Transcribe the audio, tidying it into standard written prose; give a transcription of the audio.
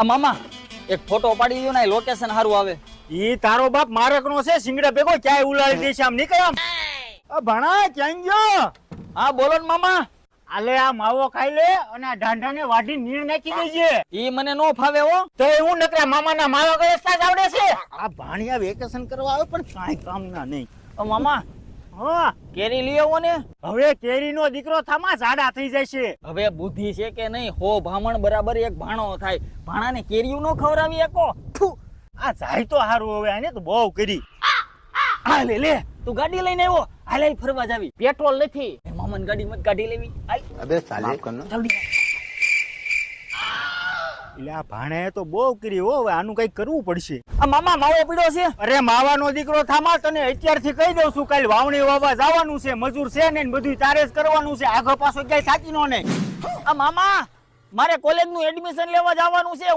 આ મામા એક ફોટો પાડી દો ને લોકેશન સારું આવે. ઈ તારો બાપ મારકનો છે, સિંગડા ભેગો ક્યાંય ઉલાડી દેશે આમ નીકળ આમ. ભણા ક્યાં ગયો? હા બોલો ને મામા. આલે આ માવો ખાઈ લે અને આ ઢાંઢાને વાઢી નીર નાખી દેજે. ઈ મને નો ફાવે હો. તો હું નકરા મામાના માવા ગળસતા જ આવડે છે. આ ભાણિયા વેકેશન કરવા આવે પણ કાંઈ કામના નહીં. મામા હા કેરી લઈ આવો ને. હવે કેરીનો દીકરો થામા ઝાડા થઈ જાય છે. હવે બુદ્ધિ છે કે નહીં? હો ભામણ બરાબર એક ભાણો થાય. ભાણાને કેરીયું નો ખવડાવી એકો. આ જાય તો હારું, હવે આને તો બહુ કરી. હા લે તું ગાડી લઈને આવ્યો. હાલ ફરવા જાવી. પેટ્રોલ નથી. મામાની ગાડી મત ગાડી લેવી. હાલ अबे साले करना જલ્દી. એટલે આ ભાણે તો બહુ કરી હો, હવે આનું કઈક કરવું પડશે. આ મામા માવો પીડો છે. અરે માવાનો દીકરો થામા, તને અત્યારથી કહી દઉં છું, કાલ વાવણી વાવવા જવાનું છે, મજૂર છે ને બધું તારે જ કરવાનું છે, આગળ પાછો ક્યાંય સાચી નો નહીં. આ મામા મારે કોલેજ નું એડમિશન લેવા જવાનું છે.